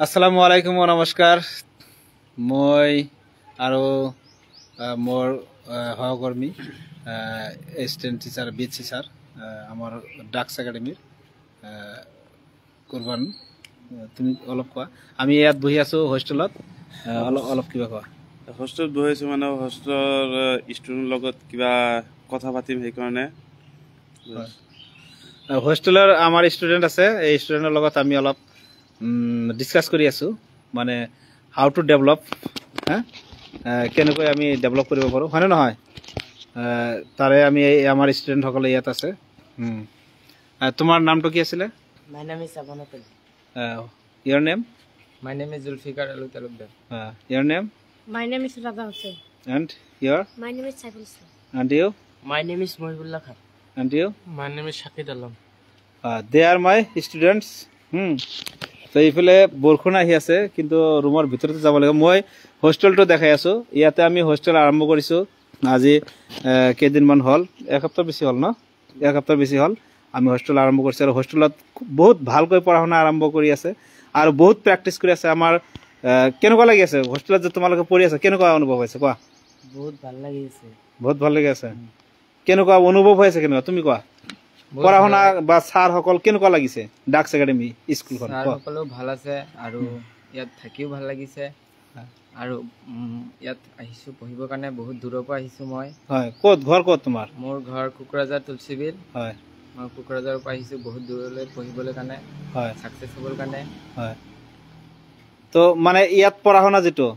আসসালামু আলাইকুম ও নমস্কাৰ মই আৰু মোৰ সহকৰ্মী এচিষ্টেণ্ট টিচাৰ বিএসসি স্যাৰ আমাৰ ডাক্স একাডেমিৰ কুৰবান তুমি অলপ কোৱা আমি ইয়াত বহি আছো হোষ্টেলত অলপ কিবা কোৱা হোষ্টেলত বহি আছো মানে হোষ্টেলৰ ষ্টুডেণ্ট লগত কিবা কথা পাতিম সেইকাৰণে হোষ্টেলৰ আমাৰ ষ্টুডেণ্ট আছে এই ষ্টুডেণ্টৰ লগত আমি অলপ ডিসকাস কৰি আছো মানে হাউ টু ডেভেলপ কেনেকৈ আমি ডেভেলপ কৰিব পাৰো হয় নহয় তাৰে আমি আমাৰ ষ্টুডেণ্ট সকলে ইয়াত আছে তোমাৰ নামটো কি আছিল My name is Abanatul. your name My name is Zulfikar Alu Talukdar. your name My name is Radha Hussain. and your My name is Saiful Islam. and you My name is Mohibullah Khan. and you My name is Shakid Alam. they are my students তো এইফালে বৰষুণ আহি আছে কিন্তু ৰুমৰ ভিতৰতে যাব লাগে মই হোষ্টেলটো দেখাই আছো ইয়াতে আমি হোষ্টেল আৰম্ভ কৰিছো আজি কেইদিনমান হল এসপ্তাহ বেছি হল ন এসপ্তাহ বেছি হল আমি হোষ্টেল আৰম্ভ কৰিছো আৰু হোষ্টেলত বহুত ভালকৈ পঢ়া-শুনা আৰম্ভ কৰি আছে আৰু বহুত প্ৰেক্টিছ কৰি আছে আমাৰ কেনেকুৱা লাগি আছে হোষ্টেলত যে তোমালোকে পঢ়ি আছে কেনেকুৱা অনুভৱ হৈছে কোৱা বহুত ভাল লাগি আছে বহুত ভাল লাগি আছে কেনেকুৱা অনুভৱ হৈছে কেনেকুৱা তুমি কোৱা পঢ়া-শুনা বা স্যাৰ সকল কেনেকুৱা লাগিছে ডাক্স একাডেমি স্কুলখন স্যাৰ সকলো ভাল আছে আৰু ইয়াত থাকিও ভাল লাগিছে আৰু ইয়াত আহিছো পঢ়িবৰ কাৰণে বহুত দূৰৰ পৰা আহিছো মই হয় ক'ত ঘৰ ক'ত তোমাৰ মোৰ ঘৰ কুকুৰাজাৰ তুলসীবিল হয় মই কুকুৰাজাৰৰ পৰা আহিছো বহুত দূৰলৈ পঢ়িবলৈ কাৰণে হয় সাকসেছ হ'বৰ কাৰণে হয় তো মানে ইয়াত পঢ়া-শুনা যেটো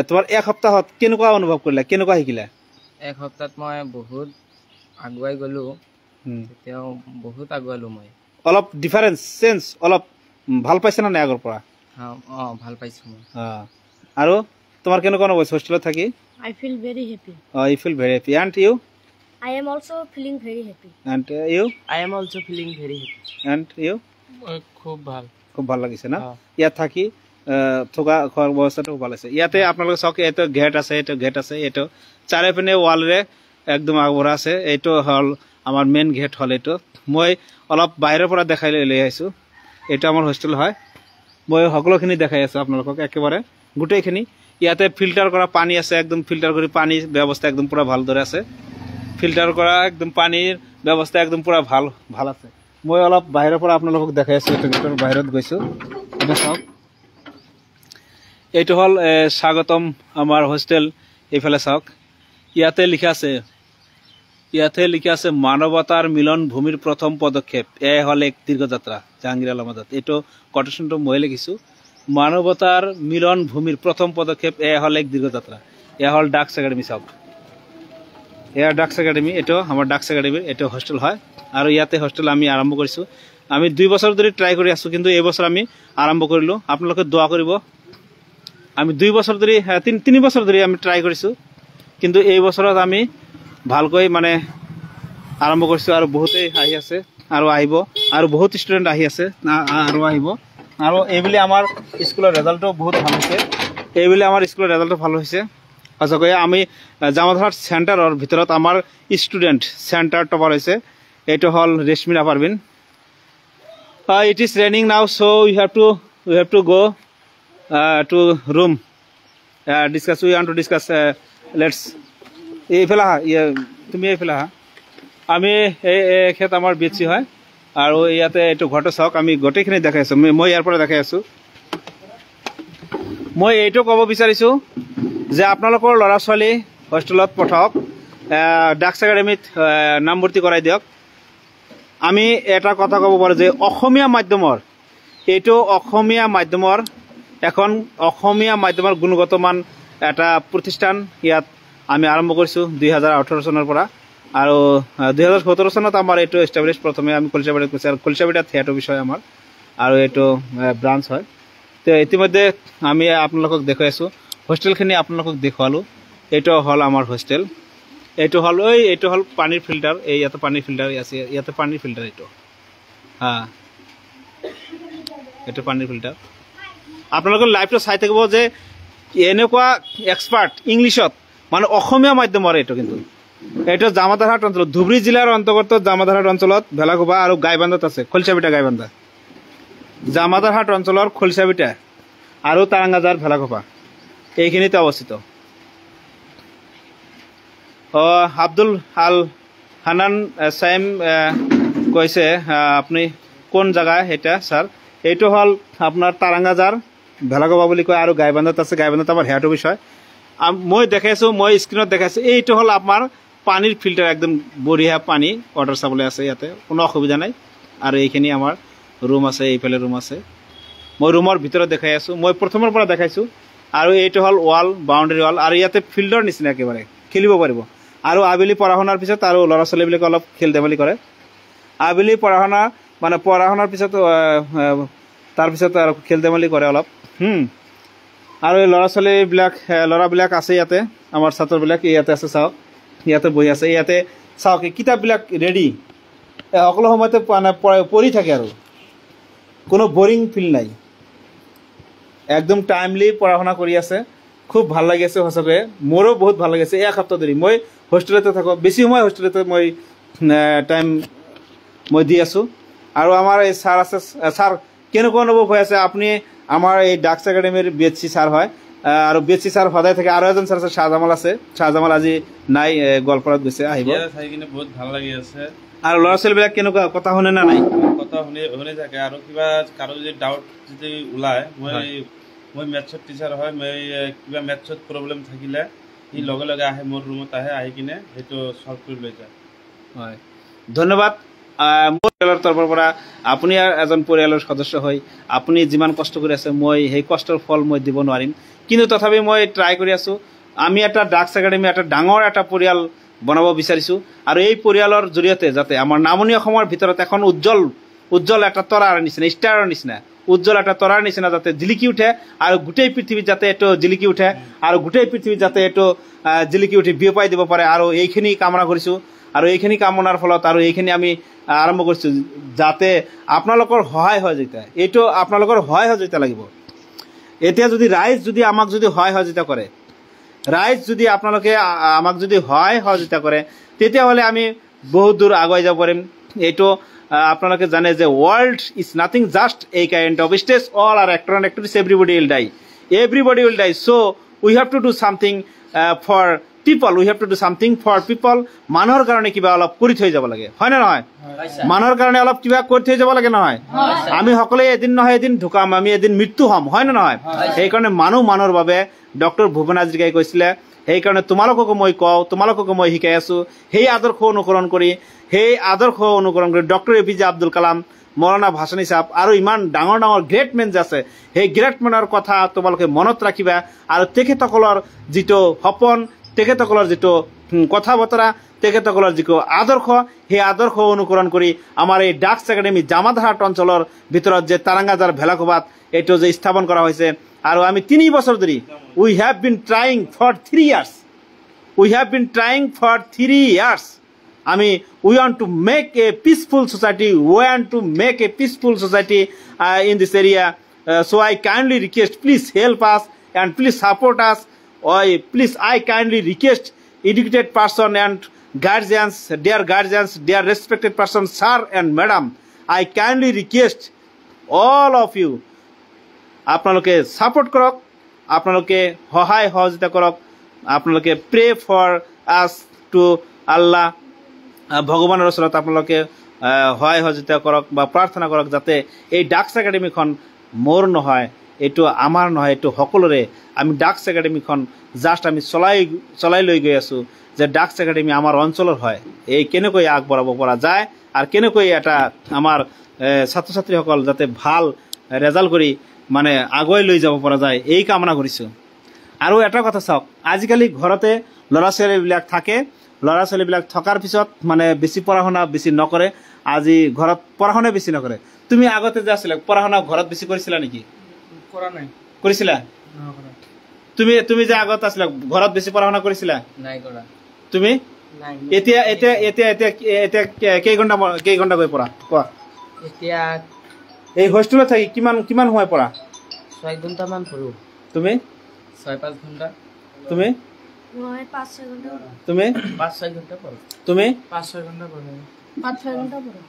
তোমাৰ এক সপ্তাহত কেনেকুৱা অনুভৱ কৰিলা কেনেকুৱা শিকিলা এক সপ্তাহত মই বহুত আগুৱাই গলো তেতিয়াও বহুত আগুৱালো মই অলপ ডিফাৰেন্স চেঞ্জ অলপ ভাল পাইছে না আগৰ পৰা ভাল পাইছো মই আৰু তোমাৰ কেনেকুৱা অনুভৱ হোষ্টেলত থাকি I feel very happy. you feel very happy and you I am also feeling very happy. and you I am also feeling very happy. and you খুব ভাল লাগিছে না ইয়াত থাকি থকা খোৱাৰ ব্যৱস্থাটো ভাল আছে ইয়াতে আপোনালোকে চাওক এইটো গেট আছে এইটো চাৰিপিনে ৱালৰে একদম আগবঢ়া আছে এইটো হল আমাৰ মেইন গেট হল এইটো মই অলপ বাহিৰৰ পৰা দেখাই লৈ আহিছো এইটো আমাৰ হোষ্টেল হয় মই সকলোখিনি দেখাই আছো আপোনালোকক একেবাৰে গোটেইখিনি ইয়াতে ফিল্টাৰ কৰা পানী আছে একদম ফিল্টাৰ কৰি পানী ব্যৱস্থা একদম পুৰা ভাল দৰে আছে ফিল্টাৰ কৰা একদম পানীৰ ব্যৱস্থা একদম পুৰা ভাল আছে মই অলপ বাহিৰৰ পৰা আপোনালোকক দেখাই আছো এইটো গেটৰ বাহিৰত গৈছো এটা চাওক এইটো হল স্বাগতম আমাৰ হোষ্টেল এইফালে চাওক ইয়াতে লিখা আছে মানৱতাৰ মিলন ভূমিৰ প্ৰথম পদক্ষেপ এ হল এক দীৰ্ঘযাত্ৰা জাহাংগীৰ আলম আজাদ এইটো কোটেশনটো মই লিখিছো মানৱতাৰ মিলন ভূমিৰ প্ৰথম পদক্ষেপ এ হল এক দীৰ্ঘযাত্ৰা এ হল ডাক্স একাডেমি চাওক এয়া ডাক্স একাডেমি এইটো আমাৰ ডাক্স একাডেমিৰ এইটো হোষ্টেল হয় আৰু ইয়াতে হোষ্টেল আমি আৰম্ভ কৰিছো আমি 2 বছৰ ধৰি ট্ৰাই কৰি আছো কিন্তু এই বছৰ আমি আৰম্ভ কৰিলো আপোনালোকে দোয়া কৰিব আমি 2 বছৰ ধৰি 3 বছৰ ধৰি আমি ট্ৰাই কৰিছো কিন্তু এই বছৰত আমি ভালকৈ মানে আৰম্ভ কৰিছো আৰু বহুতেই আহি আছে আৰু আহিব আৰু বহুত ষ্টুডেন্ট আহি আছে আৰু আহিব আৰু এইবুলি আমাৰ স্কুলৰ ৰিজাল্টটো বহুত ভাল হৈছে এইবুলি আমাৰ স্কুলৰ ৰিজাল্টটো ভাল হৈছে আজকৈ আমি জামাধাৰ সেন্টাৰৰ ভিতৰত আমাৰ ষ্টুডেন্ট সেন্টাৰ টপাৰ হৈছে এইটো হল Reshmina Parvin it is raining now so we have to go to room discuss we want to discuss let's এইফালে তুমি এইফালে আমি এই খেত আমাৰ বিএসসি হয় আৰু ইয়াতে এইটো ঘৰটো চাওক আমি গোটেইখিনি দেখাই আছো মই ইয়াৰ পৰা দেখাই আছো মই এইটো ক'ব বিচাৰিছো যে আপোনালোকৰ ল'ৰা ছোৱালী হোষ্টেলত পঠাওক ডাক্স একাডেমিত নামভৰ্তি কৰাই দিয়ক আমি এটা কথা ক'ব পাৰো যে অসমীয়া মাধ্যমৰ এইটো অসমীয়া মাধ্যমৰ এখন অসমীয়া মাধ্যমৰ গুণগত মান এটা প্ৰতিষ্ঠান ইয়াত আমি আৰম্ভ কৰিছো 2018 চনৰ পৰা আৰু 2017 চনত আমাৰ এইটো এস্টাবলিশ প্ৰথমে আমি কলচাবিটা কৈছো আৰু কলচাবিটা থিয়েটাৰ বিষয় আমাৰ আৰু এইটো ব্ৰাঞ্চ হয় তো ইতিমধ্যে আমি আপোনালোকক দেখাই আছো হোষ্টেলখিনি আপোনালোকক দেখালো এইটো হল আমাৰ হোষ্টেল এইটো হল পানীৰ ফিল্টাৰ এই ইয়াতে পানীৰ ফিল্টাৰ আছে ইয়াতে পানীৰ ফিল্টাৰ এইটো পানীৰ ফিল্টাৰ আপোনালোকৰ লাইভটো চাই থাকিব যে এনেকুৱা এক্সপাৰ্ট ইংলিছত মানে অসমীয়া মাধ্যমৰ এইটো কিন্তু এইটো জামাধাৰহাট অঞ্চল ধুবুৰী জিলাৰ অন্তৰ্গত জামাধাৰহাট অঞ্চলত ভেলাগোবা আৰু গাইবান্ধাত আছে খলচাবিটা গাইবান্ধা জামাধাৰহাট অঞ্চলৰ খলচাবিটা আৰু তাৰাঙ্গাজাৰ ভেলাঘোপা এইখিনিতে অৱস্থিত। আব্দুল আল হানান সাইম কৈছে আপুনি কোন জায়গা এটা স্যাৰ? এইটো হল আপনাৰ তাৰাঙ্গাজাৰ ভেলাঘোপা বুলি কয় আৰু গাইবান্ধাত আছে। গাইবান্ধাত আমাৰ হেড অফিস হয়। মই দেখাইছোঁ, মই স্ক্ৰিনত দেখাইছোঁ। এইটো হল আপনাৰ পানীৰ ফিল্টাৰ, একদম বঢ়িয়া পানী ওয়াটাৰ সাপ্লাই আছে ইয়াতে, কোনো অসুবিধা নাই। আৰু এইখিনি আমাৰ ৰুম আছে, এইফালে ৰুম আছে। মই ৰুমৰ ভিতৰত দেখাই আছোঁ, মই প্ৰথমৰ পৰা দেখাইছোঁ। আৰু এইটো হল ওয়াল, বাউণ্ডাৰী ওয়াল, আৰু ইয়াতে ফিল্ডৰ নিচিনা একেবাৰে খেলিব পাৰিব। আৰু আবেলি পঢ়া শুনাৰ পিছত আৰু ল'ৰা ছোৱালীবিলাকে অলপ খেল ধেমালি কৰে। আবেলি পঢ়া শুনা মানে পঢ়া শুনাৰ পিছত তাৰপিছত আৰু খেল ধেমালি কৰে অলপ। আৰু এই ল'ৰাবিলাক আছে ইয়াতে, আমাৰ ছাত্ৰবিলাক ইয়াতে আছে। চাওক ইয়াতে বহি আছে, ইয়াতে চাওক কিতাপবিলাক ৰেডি, সকলো সময়তে মানে পঢ়ি থাকে আৰু কোনো বৰিং ফিল নাই, একদম টাইমলি পঢ়া শুনা কৰি আছে। খুব ভাল লাগি আছে সঁচাকৈ, মোৰো বহুত ভাল লাগি আছে। এক সপ্তাহ ধৰি মই হোষ্টেলতে থাকোঁ, বেছি সময় হোষ্টেলতে মই টাইম মই দি আছোঁ। আৰু আমাৰ এই ছাৰ আছে। ছাৰ কেনেকুৱা অনুভৱ হৈ আছে? আপুনি আমাৰ এই ডাক্স একাডেমিৰ BHC ছাৰ হয়, আৰু BHC ছাৰ সদায় থাকে। আৰু এজন ছাৰ আছে শাহজামাল আছে। শাহজামাল আজি নাই, গোৱালপাৰাত গৈছে, আহিব। বহুত ভাল লাগি আছে। আৰু ল'ৰা ছোৱালীবিলাক কেনেকুৱা, কথা শুনে না নাই? কথা শুনি থাকে। আৰু কিবা কাৰো যদি ডাউট যদি ওলায়, মই মেথছত টিচাৰ হয়, মই কিবা মেথছত প্ৰব্লেম থাকিলে সি লগে লগে আহে, মোৰ ৰুমত আহে, আহি কিনে সেইটো সলভ কৰি লৈ যায়। হয়, ধন্যবাদ। মোৰ পৰিয়ালৰ তৰফৰ পৰা আপুনি এজন পৰিয়ালৰ সদস্য হৈ আপুনি যিমান কষ্ট কৰি আছে, মই সেই কষ্টৰ ফল মই দিব নোৱাৰিম, কিন্তু তথাপি মই ট্ৰাই কৰি আছোঁ। আমি এটা ডাক্স একাডেমি, এটা ডাঙৰ এটা পৰিয়াল বনাব বিচাৰিছোঁ। আৰু এই পৰিয়ালৰ জৰিয়তে যাতে আমাৰ নামনি অসমৰ ভিতৰত এখন উজ্জ্বল এটা তৰাৰ নিচিনা, ষ্টাৰৰ নিচিনা, উজ্জ্বল এটা তৰাৰ নিচিনা যাতে জিলিকি উঠে, আৰু গোটেই পৃথিৱীত যাতে এইটো জিলিকি উঠে, আৰু গোটেই পৃথিৱীত যাতে এইটো জিলিকি উঠি বিয়পাই দিব পাৰে। আৰু এইখিনি কামনা কৰিছোঁ। আৰু এইখিনি কামনাৰ ফলত আৰু এইখিনি আমি আৰম্ভ কৰিছোঁ, যাতে আপোনালোকৰ সহায় সহযোগিতা, এইটো আপোনালোকৰ সহায় সহযোগিতা লাগিব। এতিয়া যদি ৰাইজ যদি আমাক যদি সহায় সহযোগিতা কৰে, ৰাইজ যদি আপোনালোকে আমাক যদি সহায় সহযোগিতা কৰে, তেতিয়াহ'লে আমি বহুত দূৰ আগুৱাই যাব পাৰিম। এইটো আপোনালোকে জানে যে world is nothing just a kind of stage, all are actor and actress, everybody will die, everybody will die. So' we have to do something for people, we have to do something for people. মানুহৰ কাৰণে কিবা অলপ কৰি থৈ যাব লাগে, হয় নে নহয়? মানুহৰ কাৰণে অলপ কিবা কৰি থৈ যাব লাগে, নহয়? আমি সকলোৱে এদিন নহয় এদিন ঢুকাম, আমি এদিন মৃত্যু হ'ম, হয় নে নহয়? সেইকাৰণে মানুহৰ বাবে ডক্টৰ ভূপেন হাজৰিকাই কৈছিলে। সেইকাৰণে তোমালোককো মই কওঁ, তোমালোককো মই শিকাই আছোঁ, সেই আদৰ্শ অনুকৰণ কৰি ডক্টৰ APJ আব্দুল কালাম, মৌলানা ভাসানী চাহাব আৰু ইমান ডাঙৰ ডাঙৰ গ্ৰেট মেন যে আছে, সেই গ্ৰেট মেনৰ কথা তোমালোকে মনত ৰাখিবা। আৰু তেখেতসকলৰ যিটো সপোন, তেখেতসকলৰ যিটো কথা বতৰা, তেখেতসকলৰ যিটো আদৰ্শ, সেই আদৰ্শ অনুকৰণ কৰি আমাৰ এই ডাক্স একাডেমি জামাতহাট অঞ্চলৰ ভিতৰত যে তাৰাঙ্গাজাৰ ভেলাঘোপাত এইটো যে স্থাপন কৰা হৈছে। আৰু আমি 3 বছৰ ধৰি we have been trying for 3 years, আমি we want to make a peaceful society, in this area. So I kindly request, please help us and please support us. I kindly request educated person and guardians, dear respected persons, sir and madam, I kindly request all of you, আপোনালোকে support কৰক, আপোনালোকে সহায় সহযোগিতা কৰক, আপোনালোকে pray for us to Allah, ভগৱানৰ ওচৰত আপোনালোকে সহায় সহযোগিতা কৰক বা প্ৰাৰ্থনা কৰক, যাতে এই ডাক্স একাডেমিখন মোৰ নহয়, এইটো আমাৰ নহয়, এইটো সকলোৰে। আমি ডাক্স একাডেমিখন জাষ্ট আমি চলাই লৈ গৈ আছোঁ, যে ডাক্স একাডেমি আমাৰ অঞ্চলৰ হয়। এই কেনেকৈ আগবঢ়াব পৰা যায় আৰু কেনেকৈ এটা আমাৰ ছাত্ৰ ছাত্ৰীসকল যাতে ভাল ৰেজাল্ট কৰি মানে আগুৱাই লৈ যাব পৰা যায়, এই কামনা কৰিছোঁ। আৰু এটা কথা চাওক, আজিকালি ঘৰতে ল'ৰা ছোৱালীবিলাক থাকে, ল'ৰা ছোৱালীবিলাক থকাৰ পিছত মানে বেছি পঢ়া শুনা বেছি নকৰে। আজি ঘৰত পঢ়া শুনা বেছি নকৰে। তুমি আগতে যে আছিলা, পঢ়া শুনা ঘৰত বেছি কৰিছিলা নেকি? কৰা নাই। কৰিছিলা? তুমি যে আগত আছিলা, ঘৰত বেছি পঢ়া শুনা কৰিছিলা? নাই কৰা। তুমি এতিয়া এতিয়া এতিয়া এতিয়া এতিয়া কেই ঘণ্টা গৈ পঢ়া কোৱা? এতিয়া এই হোষ্টেলত থাকি কিমান সময় পঢ়া? 6 ঘণ্টামান পঢ়ো। তুমি? 6-5 ঘণ্টা। তুমি? মই 5-6 ঘণ্টা পঢ়ো। তুমি? 5-6 ঘণ্টা পঢ়ো। তুমি? 5-6 ঘণ্টা পঢ়ো। 5-6 ঘণ্টা পঢ়ো।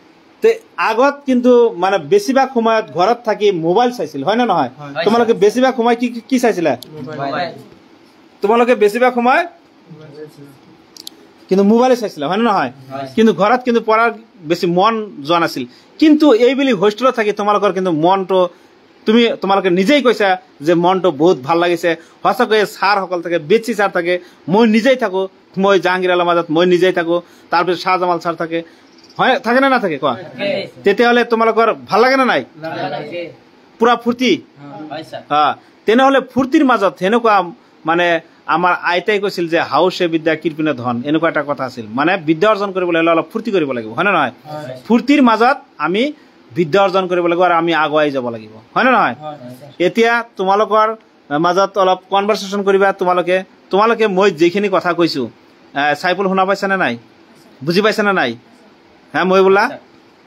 তে আগত কিন্তু মানে বেছিভাগ সময়ত ঘৰত থাকি মোবাইল চাইছিল হয় না নহয় তোমালোকে বেছিভাগ সময় কি কি চাইছিলা তোমালোকে বেছিভাগ সময় কিন্তু মোবাইলে চাইছিলা হয় না নহয় কিন্তু ঘৰত কিন্তু পঢ়াৰ বেছি মন যোৱা নাছিল কিন্তু এই বুলি হোষ্টেলত থাকি তোমালোকৰ কিন্তু মনটো তোমালোকে নিজেই কৈছা যে মনটো বহুত ভাল লাগিছে সঁচাকৈ ছাৰ সকল থাকে বেছি ছাৰ থাকে মই নিজেই থাকো মই জাহাঙ্গীৰ আলমৰ মাজত মই নিজেই থাকো তাৰপিছত শাহজামাল ছাৰ থাকে হয় থাকে না নাথাকে কোৱা তেতিয়াহ'লে তোমালোকৰ ভাল লাগে না নাই পুৰা ফূৰ্তি তেনেহ'লে ফূৰ্তিৰ মাজত সেনেকুৱা মানে আমাৰ আইতাই কৈছিল যে হাউছে বিদ্যা কৃপিনে ধন এনেকুৱা এটা কথা আছিল মানে বিদ্যা অৰ্জন কৰিবলৈ হ'লে অলপ ফূৰ্তি কৰিব লাগিব হয় না নহয় ফূৰ্তিৰ মাজত আমি বিদ্যা অৰ্জন কৰিব লাগিব আৰু আমি আগুৱাই যাব লাগিব হয় না নহয় এতিয়া তোমালোকৰ মাজত অলপ কনভাৰচেশ্যন কৰিবা তোমালোকে মই যিখিনি কথা কৈছো সাইফুল শুনা পাইছা না নাই বুজি পাইছা না নাই হ্যাঁ মই বোলা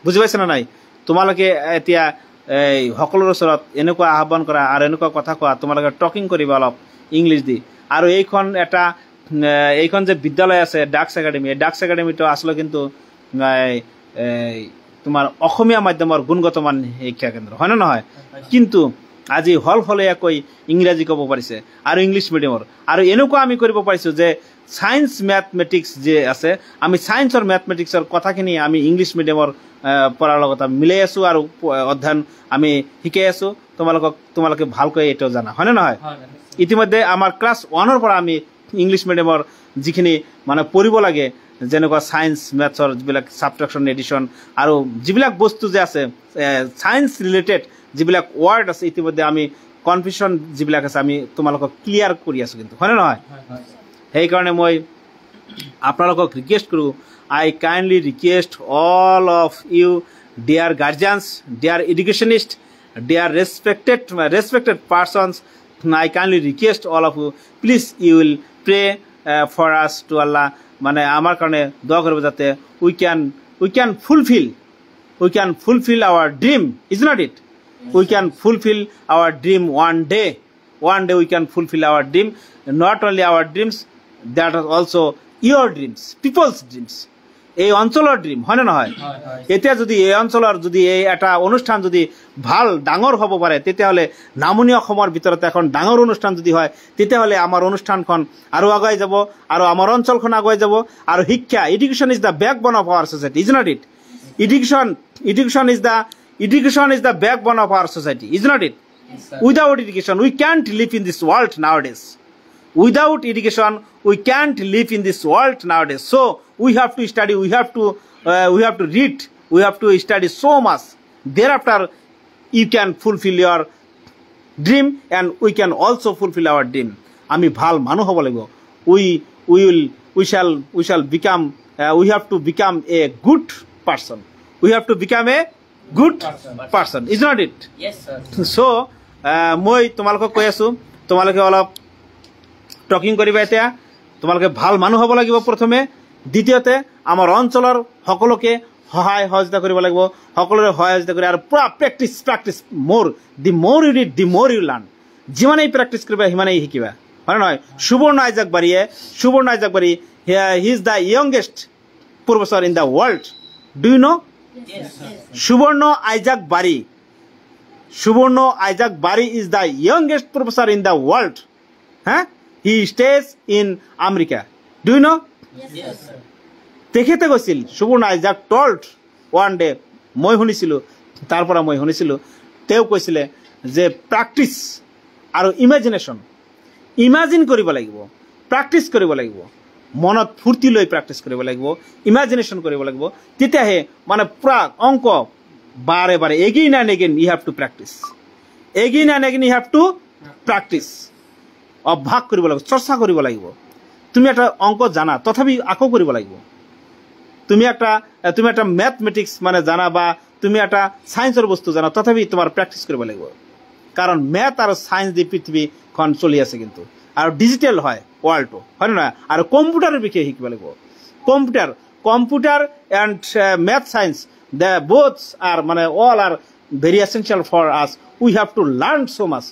বুজি পাইছা না নাই তোমালোকে এতিয়া এই সকলোৰ ওচৰত এনেকুৱা আহ্বান কৰা আৰু এনেকুৱা কথা কোৱা তোমালোকে টকিং কৰিবা অলপ ইংলিছ দি আৰু এইখন যে বিদ্যালয় আছে ডাক্স একাডেমি এই ডাক্স একাডেমিটো আসলে কিন্তু তোমাৰ অসমীয়া মাধ্যমৰ গুণগত মান শিক্ষা কেন্দ্ৰ হয় না নহয় কিন্তু আজি হলহলীয়াকৈ ইংৰাজী ক'ব পাৰিছে আৰু ইংলিছ মিডিয়ামৰ আৰু এনেকুৱা আমি কৰিব পাৰিছো যে সায়েন্স ম্যাথমেটিক্স যে আছে আমি সায়েন্সৰ ম্যাথমেটিক্সৰ কথাখিনি আমি ইংলিছ মিডিয়ামৰ পঢ়াৰ লগত আমি মিলাই আছো আৰু অধ্যয়ন আমি শিকাই আছো তোমালোকে ভালকৈ এটো জানা হয় না নহয় ইতিমধ্যে আমাৰ ক্লাছ 1 পৰা আমি ইংলিছ মিডিয়ামৰ যিখিনি মানে পঢ়িব লাগে যেনেকুৱা সায়েন্স ম্যাথছৰ যিবিলাক সাবট্ৰাকশন এডিশন আৰু যিবিলাক বস্তু যে আছে সায়েন্স ৰিলেটেড যিবিলাক ওয়াৰ্ড আছে ইতিমধ্যে আমি কনফিউশন যিবিলাক আছে আমি তোমালোকক ক্লিয়াৰ কৰি আছো কিন্তু হয় না নহয় সেই কাৰণে মই আপোনালোকক ৰিকুৱেষ্ট কৰো I kindly request all of you dear guardians dear educationists dear respected persons I kindly request all of you please you will pray for us to Allah মানে আমাৰ কাৰণে দোৱা কৰিব যাতে we can fulfill our dream is not it we can fulfill our dream one day we can fulfill our dream not only our dreams that are also your dreams people's dreams এই অঞ্চলৰ dream হয় না নহয় এতিয়া যদি এই অঞ্চলৰ যদি এই এটা অনুষ্ঠান যদি ভাল ডাঙৰ হ'ব পাৰে তেতিয়াহলে নামনি অসমৰ ভিতৰত এখন ডাঙৰ অনুষ্ঠান যদি হয় তেতিয়াহলে আমাৰ অনুষ্ঠানখন আৰু আগুৱাই যাব আৰু আমাৰ অঞ্চলখন আগুৱাই যাব আৰু শিক্ষা education is the backbone of our society is not it education is the backbone of our society is not it without education we can't live in this world nowadays without education we can't live in this world nowadays so we have to study we have to read we have to study so much thereafter you can fulfill your dream and we can also fulfill our dream ami bhal manu hobo lagibo we shall become we have to become a good person we have to become a good person is not it yes sir so moi tumalok koi asu tumalake olop talking কৰিবা এতিয়া তোমালোকে ভাল মানুহ হ'ব লাগিব প্ৰথমে দ্বিতীয়তে আমাৰ অঞ্চলৰ সকলোকে সহায় সহযোগিতা কৰিব লাগিব সকলোৰে সহায় সহযোগিতা কৰি আৰু পুৰা প্ৰেক্টিস মোৰ দি মোৰ ইউ ৰিড দি মোৰ ইউ লাৰ্ন যিমানেই প্ৰেক্টিস কৰিবা সিমানেই শিকিবা হয় নহয় Suborno Isaac Bari he is the youngest professor in the world do you know Suborno Isaac Bari is the youngest professor in the world হ্যাঁ he stays in America do you know yes sir তেখেতে কৈছিল Subarna Isaac told one day মই শুনিছিলো তাৰ পৰা মই শুনিছিলো তেওঁ কৈছিলে যে প্ৰ্যাকটিস আৰু ইমাজিন কৰিব লাগিব প্ৰ্যাকটিস কৰিব লাগিব মনত ফুৰ্তি লৈ প্ৰ্যাকটিস কৰিব লাগিব ইমাজিনেশন কৰিব লাগিব তেতিয়াহে মানে পুৰা অংক বাৰে again and again you have to practice again and again you have to practice অভ্যাস কৰিব লাগিব চৰ্চা কৰিব লাগিব তুমি এটা অংক জানা তথাপি আকৌ কৰিব লাগিব তুমি এটা ম্যাথমেটিক্স মানে জানা বা তুমি এটা সায়েন্সৰ বস্তু জানা তথাপি তোমাৰ প্ৰ্যাকটিস কৰিব লাগিব কাৰণ ম্যাথ আৰু সায়েন্স দি পৃথিৱীখন চলি আছে কিন্তু আৰু ডিজিটাল হয় ওয়াৰ্ল্ডটো হয় না আৰু কম্পিউটাৰৰ বিষয়ে শিকিব লাগিব computer and math science the both are মানে all are very essential for us we have to learn so much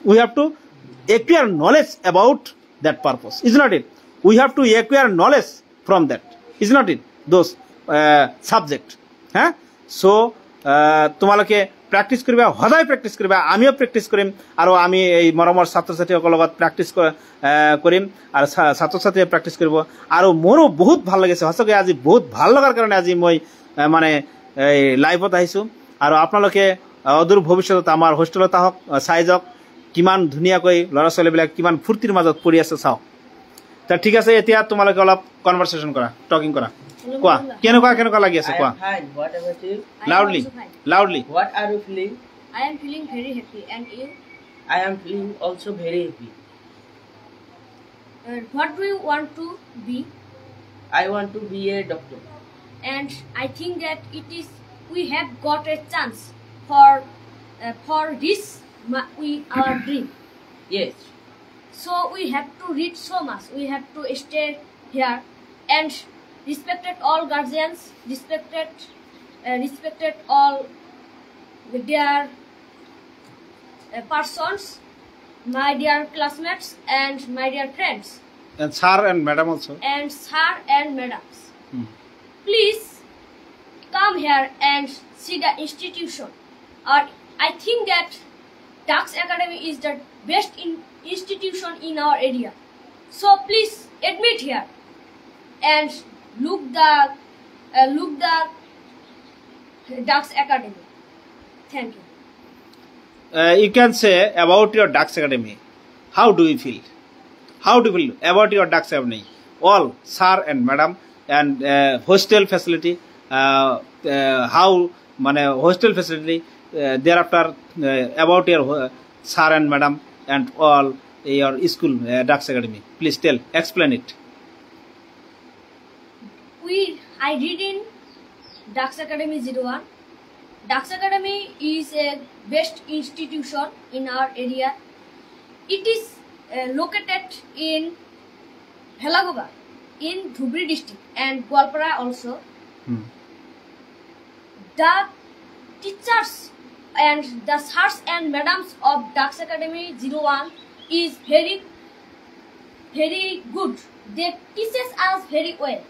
we have to acquire knowledge about that purpose is not it we have to acquire knowledge from that is not it those subject huh so তোমালোকে practice কৰিবা, সদায় practice কৰিবা, আমিও practice কৰিম আৰু আমি এই মৰমৰ ছাত্ৰ ছাত্ৰীসকলৰ লগত প্ৰেক্টিছ কৰিম আৰু ছাত্ৰ ছাত্ৰীয়ে প্ৰেক্টিছ কৰিব। আৰু মোৰো বহুত ভাল লাগিছে সঁচাকৈ, আজি বহুত ভাল লগাৰ কাৰণে আজি মই মানে এই লাইভত আহিছোঁ। আৰু আপোনালোকে অদূৰ ভৱিষ্যতত আমাৰ হোষ্টেলত আহক, চাই যাওক কিমান ধুনীয়াকৈ ল'ৰা ছোৱালীবিলাক কিমান ফূৰ্তিৰ মাজত পৰি আছে চাওক। তা ঠিক আছে, এতিয়া তোমালোকে অলপ কনভাৰচেশ্যন কৰা, টকিং কৰা, কোৱা কেনেকুৱা লাগি আছে কোৱা। What about you? Loudly loudly. What are you feeling? I am feeling very happy. And you? I am feeling also very happy. What do you want to be? I want to be a doctor. And I think that we have got a chance for this our dream. Yes. So we have to read so much. We have to stay here and respected all guardians, respected all their persons, my dear classmates and my dear friends. And sir and madam also. And sir and madams. Please come here and see the institution. I think that Dux Academy is the best institution in our area. So please admit here and look the Dux Academy. Thank you. You can say about your Dux Academy. How do you feel? How do you feel about your Dux Academy? All sir and madam and hostel facility. How hostel facility. Thereafter about your sir and madam and all your school Dux Academy. Please explain it. I read in Dux Academy 01. Dux Academy is a best institution in our area. It is located in Bhelagoba in Dhubri district and Gwalpara also. The teachers and the sirs and madams of Dux Academy 01 is very, very good. They teach us very well.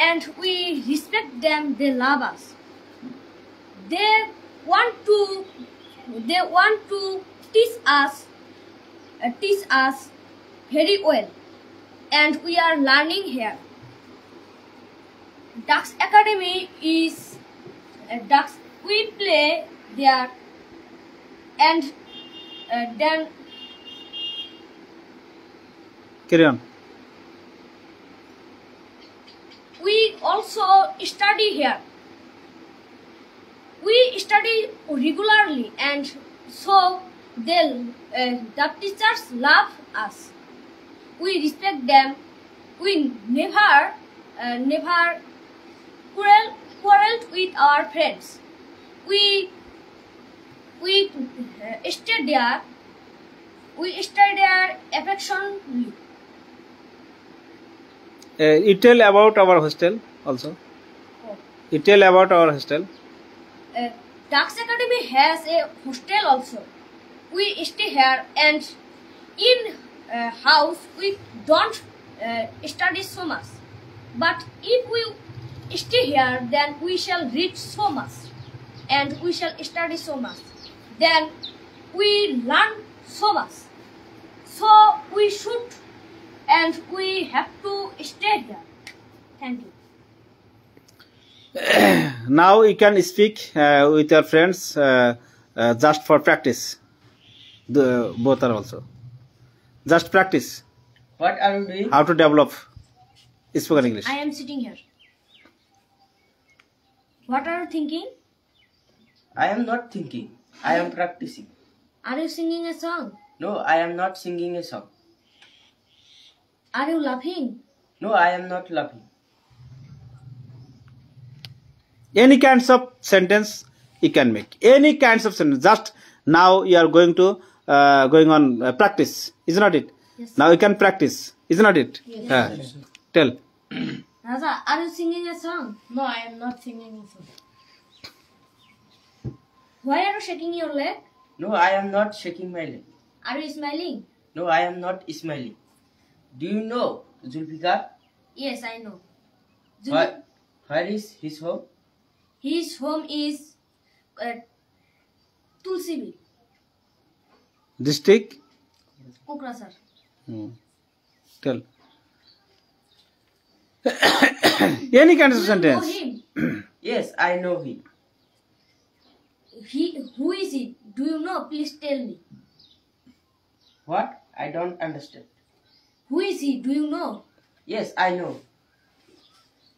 And we respect them, they love us. They want to teach us very well. And we are learning here. Dux Academy is we play there and then carry on. We also study here. We study regularly and so the teachers love us. We respect them. We never quarreled with our friends. We stay there. We stay there affectionately. You tell about our hostel also. You tell about our hostel. Dux Academy has a hostel also. We stay here and in house we don't study so much. But if we stay here, then we shall read so much and we shall study so much. Then we learn so much. So we should and we have to stay here. Thank you. Now you can speak with your friends just for practice. Both are also. Just practice. What are you doing? How to develop spoken English. I am sitting here. What are you thinking? I am not thinking. I am practicing. Are you singing a song? No, I am not singing a song. Are you laughing? No, I am not laughing. Any kinds of sentence you can make. Any kinds of sentence. Just now you are going on practice. Is not it? Yes. Now you can practice. Is not it? Yes. Tell. Raja, are you singing a song? No, I am not singing a song. Why are you shaking your leg? No, I am not shaking my leg. Are you smiling? No, I am not smiling. Do you know Zulfikar? Yes, I know. Where is his home? His home is Tulsibil, District? Kokrasar. Tell. Any kind of Do you know sentence. him? Yes, I know him. Who is he? Do you know? Please tell me. What? I don't understand. Who is he? Do you know? Yes, I know.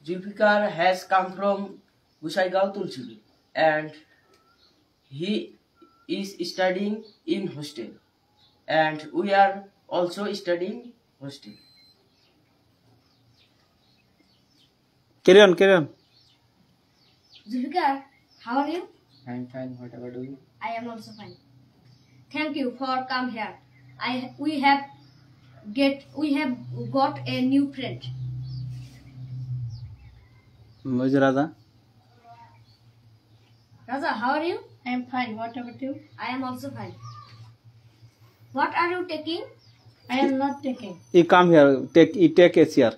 Zulfikar has come from Gusaigaon Tulsibil and he is studying in hostel and we are also studying hostel. Carry on, carry on. Zulfikar, how are you? I'm fine. What about you? I am also fine. Thank you for come here. We have got a new friend. Raja. Raza, how are you? I am fine. What about you? I am also fine. What are you taking? I am not taking. You come here. Take a chair.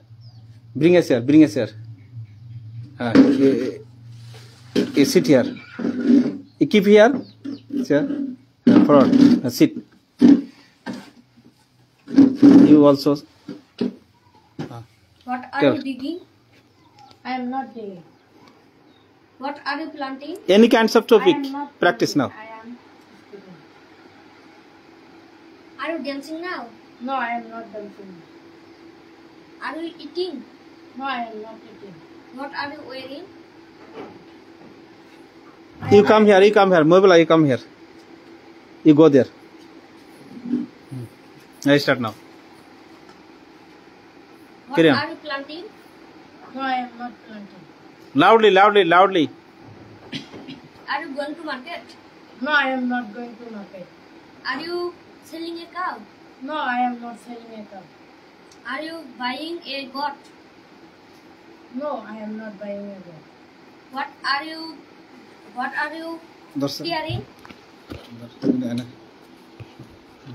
Bring a chair. Bring a chair. You sit here. You keep here. Chair. Forward. Sit. You also. What are Tell. you digging? I am not digging. What are you planting? Any kinds of topic. I am not Practice now. digging. I am studying. Are you dancing now? No, I am not dancing. Are you eating? No, I am not eating. What are you wearing? You come here. You come here. Mobile, you come here. You go there. I start now. What Carry on. are you planting? No, I am not planting. Loudly, loudly, loudly. Are you going to market? No, I am not going to market. Are you selling a cow? No, I am not selling a cow. Are you buying a goat? No, I am not buying a goat. What are you hearing?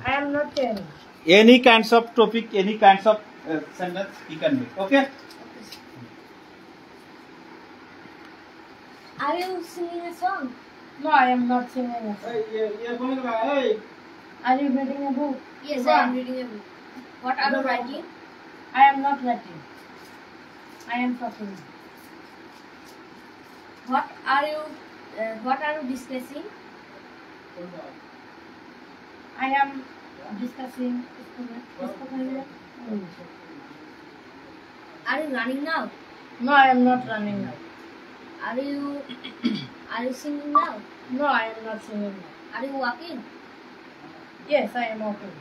I am not caring. Any kinds of topic, any kinds of sentence you can make. Okay? Are you singing a song? No, I am not singing a song. Are you reading a book? Yes, I am reading a book. What are you writing? I am not writing. I am talking. What are you discussing? I am discussing. Are you running now? No, I am not running now. Are you singing now? No, I am not singing now. Are you walking? Yes, I am walking.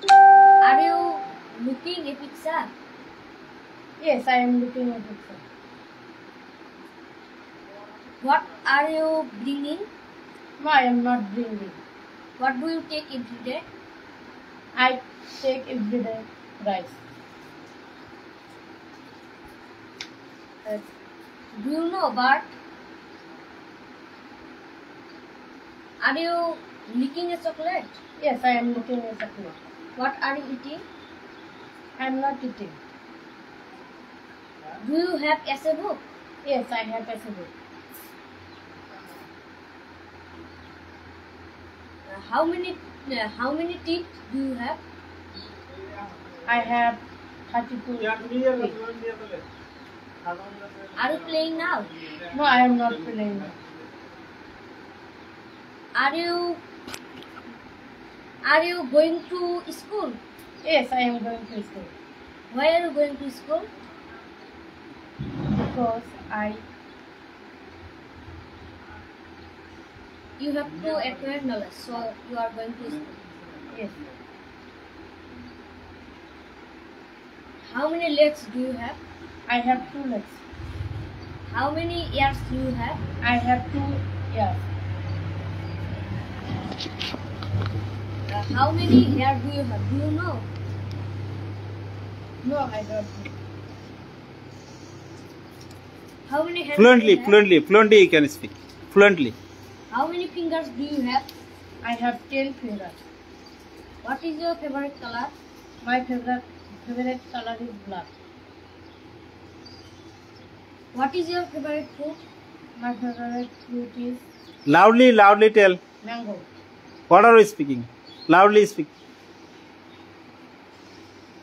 Are you looking a picture? Yes, I am looking at picture. What are you bringing? No, I am not bringing. What do you take every day? I take everyday rice. Do you know bird? Are you licking a chocolate? Yes, I am looking at chocolate. What are you eating? I am not eating. Do you have essay book? Yes, I have a book. How many teeth do you have? I have 32 teeth. Are you playing now? No, I am not playing now. Are you going to school? Yes, I am going to school. Why are you going to school? Because You have to acquire knowledge, so you are going to school. yes, How many legs do you have? I have 2 legs. How many ears do you have? I have 2 ears. How many hair do you have? Do you know? No, I don't know. How many hands do you have? Fluently you can speak. Fluently. How many fingers do you have? I have 10 fingers. What is your favorite color? My favorite color is black. What is your favorite food? My favorite fruit is Loudly tell. mango. What are we speaking? Loudly speak.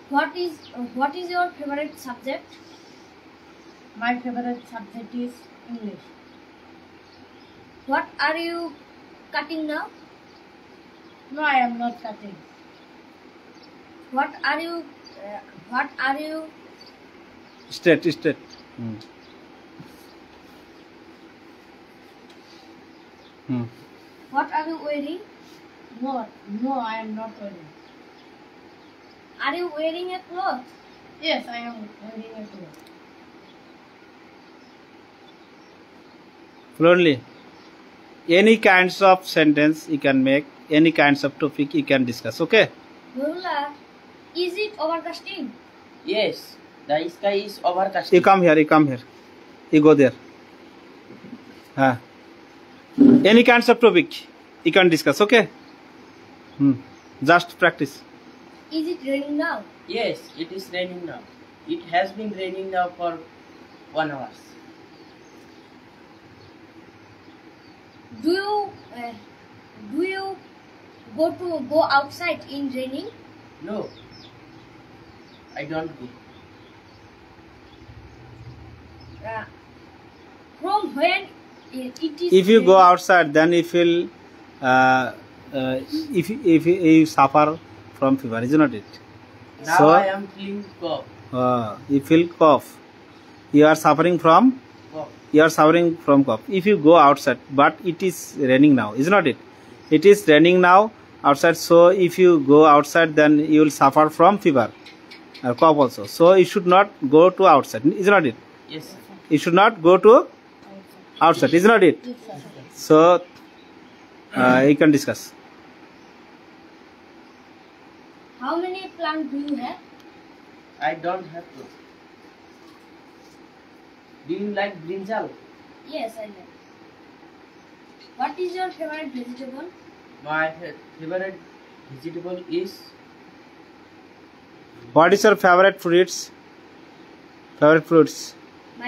What is your favorite subject? My favorite subject is English. What are you cutting now? No, I am not cutting. What are you Straight. what are you wearing? No, I am not wearing. Are you wearing a cloth? Yes, I am wearing a cloth. Fluently. Any kinds of sentence you can make, any kinds of topic you can discuss. Okay. Nurullah, is it overcasting? Yes, the sky is overcast. You come here. You go there. Any kinds of topic you can discuss. Okay. Just practice. Is it raining now? Yes, it is raining now. It has been raining now for 1 hour. Do you go outside in raining? No, I don't go. From when it is If you go raining? outside, then you feel if you suffer from fever, is not it? Now So- I am feeling cough. You feel cough. You are suffering from cough. If you go outside, but it is raining now, is not it? It is raining now outside. So if you go outside, then you will suffer from fever, cough also. So you should not go to outside, is not it? Yes, sir. You should not go to outside, is not it? Yes, sir. So you can discuss. How many plants do you have? I don't have to. Do you like brinjal? Yes, I like. What is your favorite vegetable? My favorite vegetable is What is your favorite fruits? My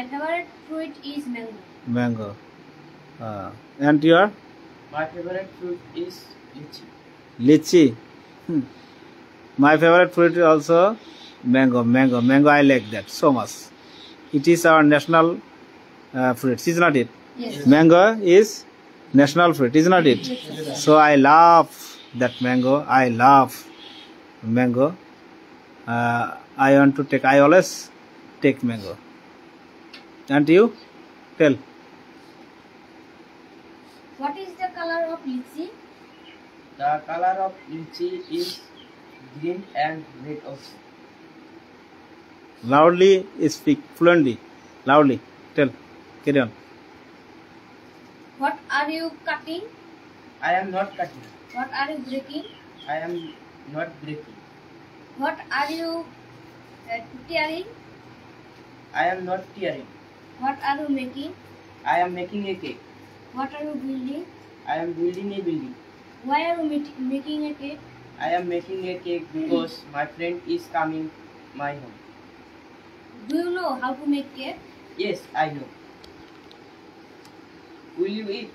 favorite fruit is mango. Mango. And your my favorite fruit is lychee. lychee. My favorite fruit is also mango. I like that so much. It is our national fruit, is not it? Yes. Mango is national fruit, is not it? So I love that mango. I love mango. I always take mango. And you? Tell. What is the color of lychee? The color of lychee is green and red also. Loudly speak, fluently. Loudly. Tell. Carry on. What are you cutting? I am not cutting. What are you breaking? I am not breaking. What are you tearing? I am not tearing. What are you making? I am making a cake. What are you building? I am building a building. Why are you making a cake? I am making a cake because my friend is coming my home. Do you know how to make cake? Yes, I know. Will you eat?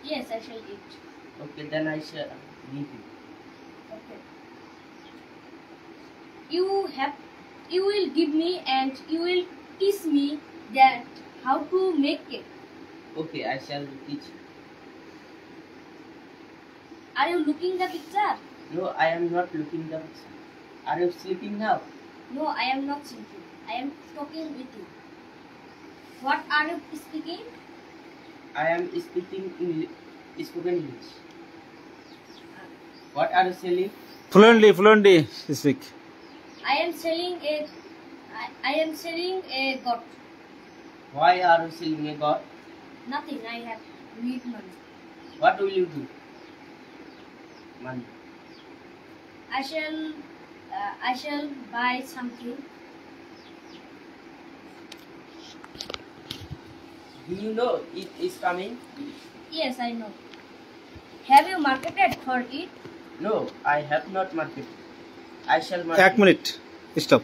Yes, I shall eat. Okay, then I shall give you. Okay. You will give me and you will teach me that how to make cake. Okay, I shall teach you. Are you looking the picture? No, I am not looking the picture. Are you sleeping now? No, I am not sleeping. I am talking with you. What are you speaking? I am speaking spoken English. What are you selling? Fluently speak. I am selling a goat. Why are you selling a god? Nothing. I have need money. What will you do? Money. I shall buy something. Do you know it is coming? Yes, I know. Have you marketed for it? No, I have not marketed. I shall এক market. Minute stop.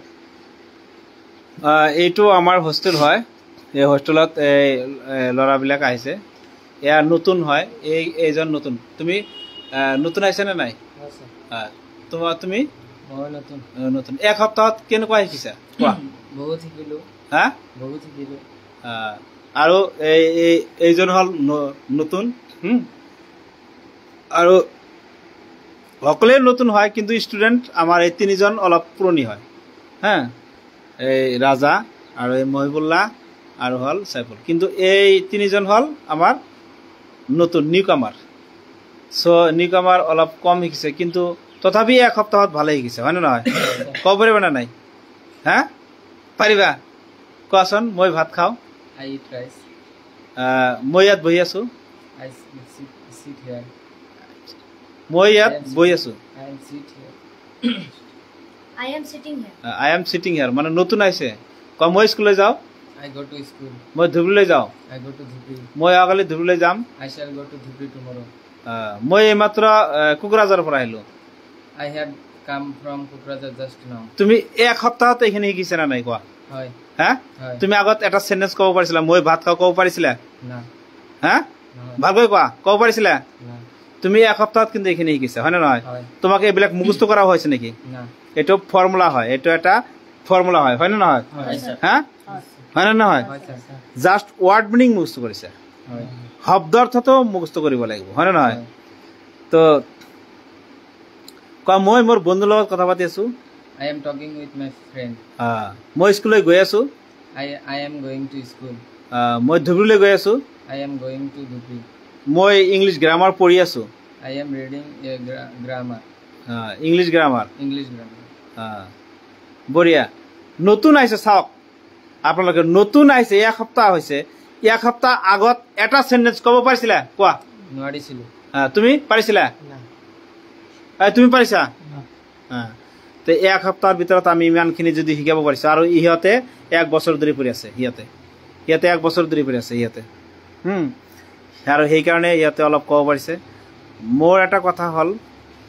এইটো আমাৰ hostel হয়, এই হোষ্টেলত এই ল'ৰাবিলাক আহিছে এয়া নতুন হয় এইজন নতুন তুমি নতুন আহিছে নে নাই তুমি মই নতুন নতুন এক সপ্তাহত কেনেকুৱা শিকিছা কোৱা বহুত শিকিলো হা বহুত শিকিলো আৰু এইজন হ'ল নতুন আৰু সকলোৱে নতুন হয় কিন্তু ষ্টুডেণ্ট আমাৰ এই তিনিজন অলপ পুৰণি হয় হা এই ৰাজা আৰু এই মহিবুল্লাহ আৰু হ'ল চাইফুল কিন্তু এই তিনিজন হ'ল আমাৰ নতুন নিউ কামাৰ চ' নিউ কামাৰ অলপ কম শিকিছে কিন্তু তথাপি এক সপ্তাহত ভালে শিকিছে হয়নে নহয় ক'ব পাৰিবা নে নাই হা পাৰিবা কোৱাচোন মই ভাত খাওঁ I eat rice. মই ইয়াত বহি আছোঁ I sit here. মই ইয়াত বহি আছোঁ I am sit here. I am sitting here. I am sitting here মানে নতুন আহিছে কোৱা মই স্কুললৈ যাওঁ I go to school. মই ধুবুৰীলৈ যাওঁ I go to Dhubri. মই অহাকালি ধুবুৰীলৈ যাম I shall go to Dhubri tomorrow. মই এইমাত্ৰ কোকৰাঝাৰৰ পৰা আহিলোঁ I have come from Kokrajhar just now. তুমি এক সপ্তাহত এইখিনি শিকিছা নে নাই কোৱা Hi. হা Hi. তুমি আগত এটা চেণ্টেঞ্চ ক'ব পাৰিছিলা মই ভাত খাওঁ ক'ব পাৰিছিলা Na. হা No. ভালকৈ কোৱা ক'ব পাৰিছিলা Na. তুমি এক সপ্তাহত কিন্তু এইখিনি শিকিছা হয় নে নহয় Hi. তোমাক এইবিলাক মুখস্থ কৰা হৈছে নেকি Na. এইটো ফৰ্মুলা হয় এইটো এটা ফৰ্মুলা হয় হয় নে নহয় Hi, sir. হা হয় নে নহয় Hi, sir. Just ward meaning মুখস্থ কৰিছে Hi. শব্দাৰ্থটো মুখস্থ কৰিব লাগিব হয় নে নহয় তো কোৱা মই মোৰ বন্ধুৰ লগত কথা পাতি আছোঁ I am talking with my friend. মই স্কুললৈ গৈ আছোঁ I am going to school. মই ধুবুৰীলৈ গৈ আছোঁ I am going to Dhubri. মই ইংলিছ গ্ৰামাৰ পঢ়ি আছোঁ I am reading a grammar. English grammar English grammar. বঢ়িয়া নতুন আহিছে চাওক আপোনালোকে নতুন আহিছে এক সপ্তাহ হৈছে এক সপ্তাহ আগত এটা চেণ্টেঞ্চ ক'ব পাৰিছিলা কোৱা নোৱাৰিছিলো তুমি পাৰিছিলা তুমি পাৰিছা তো এক সপ্তাহৰ ভিতৰত আমি ইমানখিনি যদি শিকাব পাৰিছোঁ আৰু ইহঁতে এক বছৰ ধৰি পঢ়ি আছে সিহঁতে এক বছৰ ধৰি পঢ়ি আছে সিহঁতে আৰু সেইকাৰণে ইহঁতে অলপ ক'ব পাৰিছে মোৰ এটা কথা হ'ল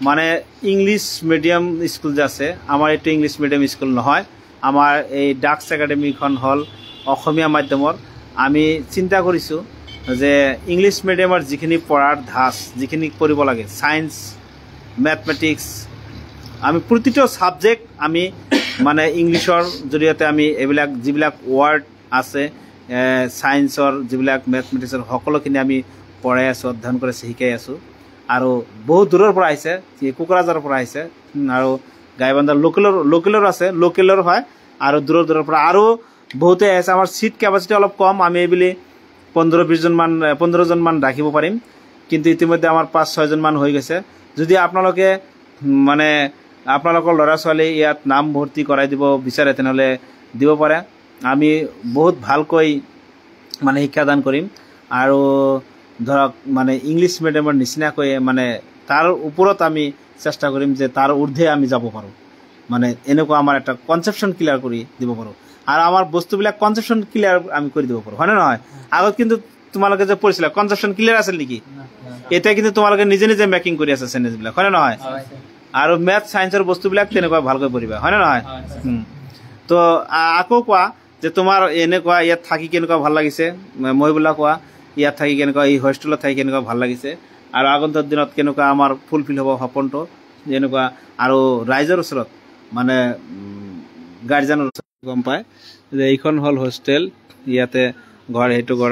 মানে ইংলিছ মিডিয়াম স্কুল যে আছে আমাৰ এইটো ইংলিছ মিডিয়াম স্কুল নহয় আমাৰ এই ডাক্স একাডেমিখন হ'ল অসমীয়া মাধ্যমৰ আমি চিন্তা কৰিছোঁ যে ইংলিছ মিডিয়ামৰ যিখিনি পঢ়াৰ ধাচ যিখিনি পঢ়িব লাগে ছায়েন্স মেথমেটিক্স আমি প্ৰতিটো ছাবজেক্ট আমি মানে ইংলিছৰ জৰিয়তে আমি এইবিলাক যিবিলাক ৱৰ্ড আছে ছায়েন্সৰ যিবিলাক মেথমেটিক্সৰ সকলোখিনি আমি পঢ়াই আছোঁ অধ্যয়ন কৰি শিকাই আছোঁ আৰু বহুত দূৰৰ পৰা আহিছে কোকৰাঝাৰৰ পৰা আহিছে আৰু গাইবান্ধাৰ লোকেলৰ আছে লোকেলৰ হয় আৰু দূৰৰ পৰা আৰু বহুতে আহিছে আমাৰ ছিট কেপাচিটি অলপ কম আমি এইবুলি 15জনমান ৰাখিব পাৰিম কিন্তু ইতিমধ্যে আমাৰ 5-6জনমান হৈ গৈছে যদি আপোনালোকে মানে আপোনালোকৰ ল'ৰা ছোৱালী ইয়াত নাম ভৰ্তি কৰাই দিব বিচাৰে তেনেহ'লে দিব পাৰে আমি বহুত ভালকৈ মানে শিক্ষাদান কৰিম আৰু ধৰক মানে ইংলিছ মিডিয়ামৰ নিচিনাকৈ মানে তাৰ ওপৰত আমি চেষ্টা কৰিম যে তাৰ ঊৰ্ধে আমি যাব পাৰোঁ মানে এনেকুৱা আমাৰ এটা কনচেপশ্যন ক্লিয়াৰ কৰি দিব পাৰোঁ আৰু আমাৰ বস্তুবিলাক কনচেপশ্যন ক্লিয়াৰ আমি কৰি দিব পাৰোঁ হয়নে নহয় আগত কিন্তু তোমালোকে যে পঢ়িছিলা কনচেপশ্যন ক্লিয়াৰ আছিল নেকি এতিয়া কিন্তু তোমালোকে নিজে নিজে মেকিং কৰি আছে চেণ্টেঞ্চবিলাক হয়নে নহয় আৰু মেথ ছায়েন্সৰ বস্তুবিলাক তেনেকুৱা ভালকৈ পঢ়িবা হয়নে নহয় তো আকৌ কোৱা যে তোমাৰ এনেকুৱা ইয়াত থাকি কেনেকুৱা ভাল লাগিছে মহিবুল্লাহ কোৱা ইয়াত থাকি কেনেকুৱা এই হোষ্টেলত থাকি কেনেকুৱা ভাল লাগিছে আৰু আগন্তুক দিনত কেনেকুৱা আমাৰ ফুলফিল হ'ব সপোনটো যেনেকুৱা আৰু ৰাইজৰ ওচৰত মানে গাৰ্জেনৰ ওচৰত গম পায় যে এইখন হ'ল হোষ্টেল ইয়াতে ঘৰ এইটো ঘৰ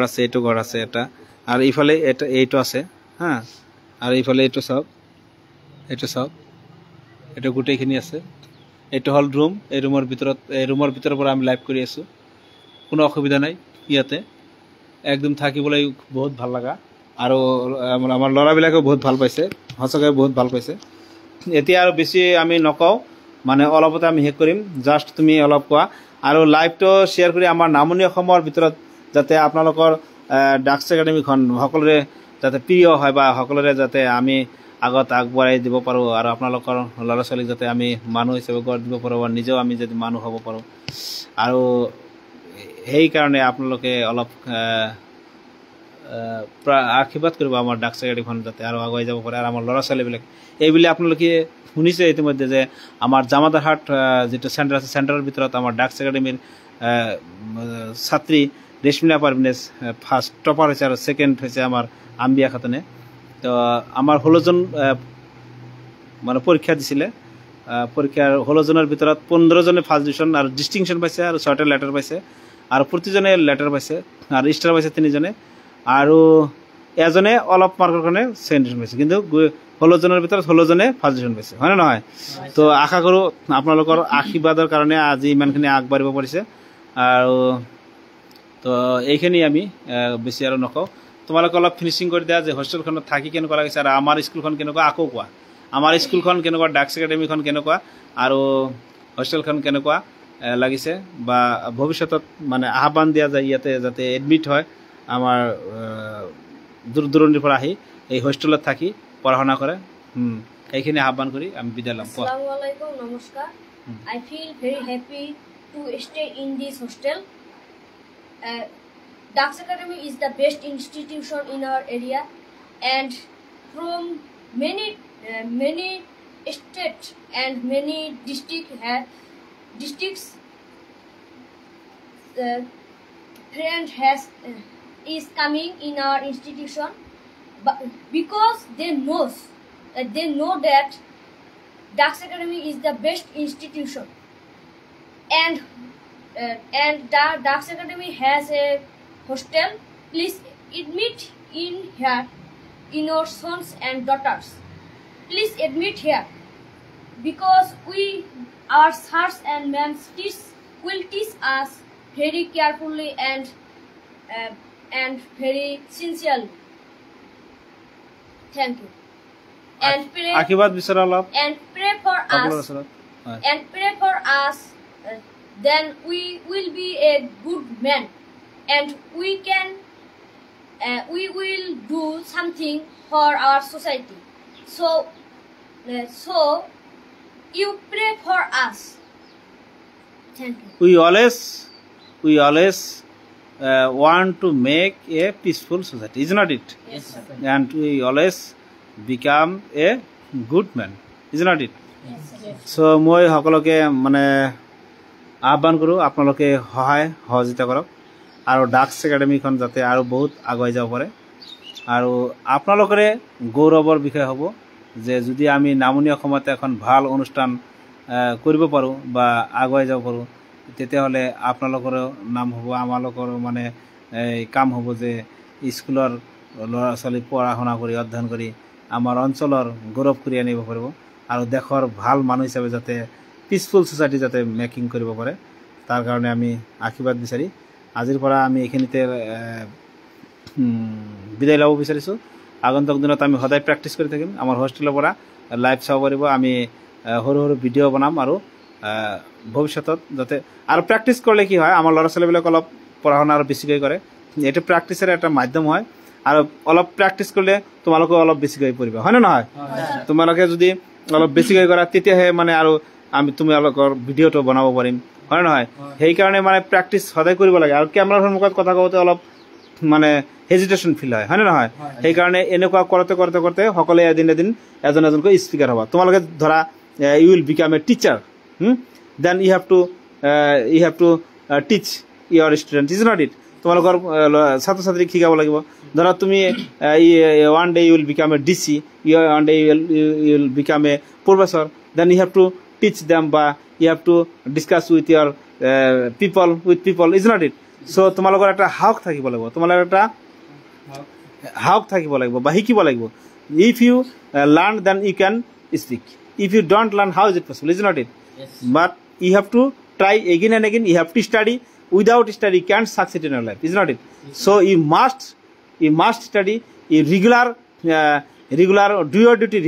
আছে এটা আৰু ইফালে এইটো আছে হা আৰু ইফালে এইটো চাওক এইটো গোটেইখিনি আছে এইটো হ'ল ৰুম এই ৰুমৰ ভিতৰৰ পৰা আমি লাইভ কৰি আছোঁ কোনো অসুবিধা নাই ইয়াতে একদম থাকিবলৈ বহুত ভাল লগা আৰু আমাৰ ল'ৰাবিলাকেও বহুত ভাল পাইছে সঁচাকৈ বহুত ভাল পাইছে এতিয়া আৰু বেছি আমি নকওঁ মানে অলপতে আমি শেষ কৰিম জাষ্ট তুমি অলপ কোৱা আৰু লাইভটো শ্বেয়াৰ কৰি আমাৰ নামনি অসমৰ ভিতৰত যাতে আপোনালোকৰ ডাক্স একাডেমিখন সকলোৰে যাতে প্ৰিয় হয় বা সকলোৰে যাতে আমি আগত আগবঢ়াই দিব পাৰোঁ আৰু আপোনালোকৰ ল'ৰা ছোৱালীক যাতে আমি মানুহ হিচাপে গঢ় দিব পাৰোঁ আৰু নিজেও আমি যদি মানুহ হ'ব পাৰোঁ আৰু সেইকাৰণে আপোনালোকে অলপ আশীৰ্বাদ কৰিব আমাৰ ডাক্স একাডেমিখন যাতে আৰু আগুৱাই যাব পাৰে আৰু আমাৰ ল'ৰা ছোৱালীবিলাক এইবুলি আপোনালোকে শুনিছে ইতিমধ্যে যে আমাৰ জামাদাৰহাট যিটো চেণ্টাৰ আছে চেণ্টাৰৰ ভিতৰত আমাৰ ডাক্স একাডেমিৰ ছাত্ৰী রেশমিনা পারভিনেজ ফার্স্ট টপার হয়েছে আর সেকেন্ড হয়েছে আমার আম্বিয়া খাতুনে। তো আমার 16 জন মানে পরীক্ষা দিছিলে, পরীক্ষার 16 জনের ভিতৰত 15 জনে ফার্স্ট ডিভিশন আর ডিস্টিংশন পাইছে আর 6টা লেটার পাইছে আর প্রতিজনে লেটার পাইছে আর স্টার পাইছে 3 জনে আৰু এজনে অলপ মাৰ্কেৰ কাৰণে সেকেন্ড ডিভিশন পাইছে, কিন্তু 16 জনেৰ ভিতৰত 16 জনে ফাৰ্স্ট ডিভিশন পাইছে, হয় না নহয়? তো আশা কৰোঁ আপোনালোকৰ আশীৰ্বাদৰ কাৰণে আজি ইমানখিনি আগবাঢ়িব পাৰিছে। আৰু তো এইখিনি আমি বেছি আৰু নকওঁ, তোমালোকে অলপ ফিনিচিং কৰি দিয়া যে হোষ্টেলখনত থাকি কেনেকুৱা লাগিছে আৰু আমাৰ স্কুলখন কেনেকুৱা আকৌ কোৱা, আমাৰ স্কুলখন কেনেকুৱা, ডাক্স একাডেমিখন কেনেকুৱা আৰু হোষ্টেলখন কেনেকুৱা লাগিছে, বা ভৱিষ্যতত মানে আহ্বান দিয়া যায় ইয়াতে যাতে এডমিট হয় আমাৰ দূৰ দূৰণিৰ পৰা আহি এই হোষ্টেলত থাকি পঢ়া শুনা কৰে। এইখিনি আহ্বান কৰি আমি বিদায় ল'ম। Assalamu alaikum, namaskar. I feel very happy to stay in this hostel. Dax Academy is the best institution in our area, and from many states and many districts friend is coming in our institution, but because they know that Dax Academy is the best institution, and the Dax Academy has a hostel. Please admit in here in your sons and daughters. Please admit here, because our sirs and ma'ams will teach us very carefully and very sincerely. Thank you. And pray আশীৰ্বাদ বিচৰা অলপ and pray for সকলোৰ us. ওচৰত। হয়। And pray for us. Then we will be a good man, and we will do something for our society. So you pray for us. Thank you. We always want to make a peaceful society, is not it? Yes, sir. And we always become a good man, is not it? So মই সকলোকে মানে আহ্বান কৰোঁ আপোনালোকে সহায় সহযোগিতা কৰক আৰু ডাক্স একাডেমিখন যাতে আৰু বহুত আগুৱাই যাব পাৰে। আৰু আপোনালোকৰে গৌৰৱৰ বিষয় হ'ব যে যদি আমি নামনি অসমত এখন ভাল অনুষ্ঠান কৰিব পাৰোঁ বা আগুৱাই যাব পাৰোঁ, তেতিয়াহ'লে আপোনালোকৰো নাম হ'ব, আমালোকৰো মানে কাম হ'ব যে স্কুলৰ ল'ৰা ছোৱালী পঢ়া শুনা কৰি অধ্যয়ন কৰি আমাৰ অঞ্চলৰ গৌৰৱ কৰি আনিব পাৰিব আৰু দেশৰ ভাল মানুহ হিচাপে যাতে পিচফুল ছ'চাইটি যাতে মেকিং কৰিব পাৰে, তাৰ কাৰণে আমি আশীৰ্বাদ বিচাৰি আজিৰ পৰা আমি এইখিনিতে বিদায় ল'ব বিচাৰিছোঁ। আগন্তুক দিনত আমি সদায় প্ৰেক্টিছ কৰি থাকিম, আমাৰ হোষ্টেলৰ পৰা লাইভ চাব পাৰিব, আমি সৰু সৰু ভিডিঅ' বনাম আৰু ভৱিষ্যতত যাতে আৰু প্ৰেক্টিছ কৰিলে কি হয় আমাৰ ল'ৰা ছোৱালীবিলাক অলপ পঢ়া শুনা আৰু বেছিকৈ কৰে, এইটো প্ৰেক্টিচৰ এটা মাধ্যম হয় আৰু অলপ প্ৰেক্টিছ কৰিলে তোমালোকে অলপ বেছিকৈ পঢ়িবা, হয় নে নহয়? তোমালোকে যদি অলপ বেছিকৈ কৰা তেতিয়াহে মানে আৰু আমি তোমালোকৰ ভিডিঅ'টো বনাব পাৰিম, হয় নহয়? সেইকাৰণে মানে প্ৰেক্টিছ সদায় কৰিব লাগে আৰু কেমেৰাৰ সন্মুখত কথা কওঁতে অলপ মানে হেজিটেশ্যন ফিল হয়, হয়নে নহয়? সেইকাৰণে এনেকুৱা কৰোঁতে কৰোঁতে কৰোঁতে সকলোৱে এদিন এজন এজনকৈ স্পীকাৰ হ'ব। তোমালোকে ধৰা you will become a teacher, then you have to teach your student, is not it? তোমালোকৰ ছাত্ৰ ছাত্ৰীক শিকাব লাগিব। ধৰা তুমি one day you will become a DC, one day you will become a professor, then you have to teach them বা you have to discuss with your people, is not it? So' তোমালোকৰ এটা হাওক থাকিব লাগিব, তোমালোকৰ এটা হাওক থাকিব লাগিব বা শিকিব লাগিব। If you learn then you can speak, if you don't learn how is it possible, is not it? But you have to try again and again, you have to study. Without study you can't succeed in your life, is not it? So you must study, you regular do your duty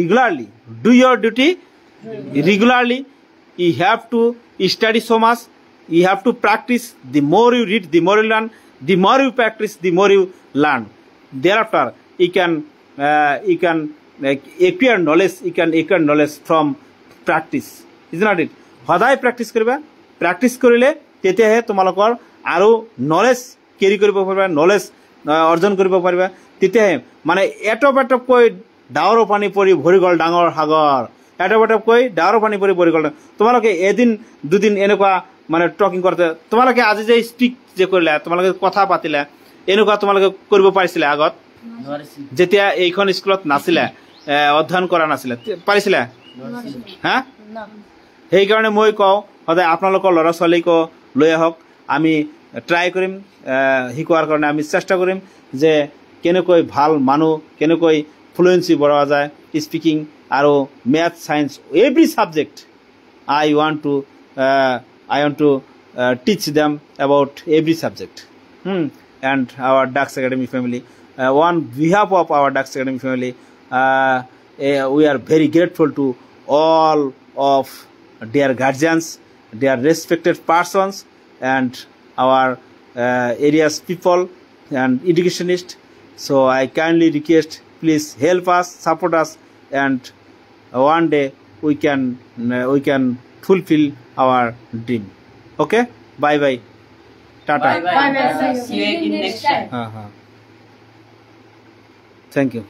regularly, you have to study so much, you have to practice. The more you read, the more you learn, the more you practice, the more you learn. Thereafter you can acquire knowledge from practice, is not it? সদায় practice কৰিবা, practice কৰিলে তেতিয়াহে তোমালোকৰ আৰু knowledge carry কৰিব পাৰিবা, knowledge অৰ্জন কৰিব পাৰিবা। তেতিয়াহে মানে এটপকৈ ডাৱৰৰ পানী পৰি ভৰি গ'ল ডাঙৰ সাগৰ, এটপকৈ ডাৱৰৰ পানী পৰি ভৰি গ'ল। তোমালোকে এদিন দুদিন এনেকুৱা মানে টকিং কৰতে তোমালোকে আজি যে স্পিক যে কৰিলা তোমালোকে কথা পাতিলা এনেকুৱা তোমালোকে কৰিব পাৰিছিলা আগত যেতিয়া এইখন স্কুলত নাছিলা অধ্যয়ন কৰা নাছিলা পাৰিছিলা হা সেইকাৰণে মই কওঁ সদায় আপোনালোকৰ ল'ৰা ছোৱালীকো লৈ আহক আমি ট্ৰাই কৰিম শিকোৱাৰ কাৰণে আমি চেষ্টা কৰিম যে কেনেকৈ ভাল মানুহ কেনেকৈ ফ্লুৱেন্সি বঢ়োৱা যায় স্পিকিং আৰু math science every subject I want to teach them about every subject. And our Ducks Academy family, on behalf of our Ducks Academy family, we are very grateful to all of their guardians, their respected persons, and our area's people and educationists. So I kindly request, please help us, support us, and one day we can fulfill our dream. Okay, bye bye, tata, Bye bye. See you in next time. Thank you.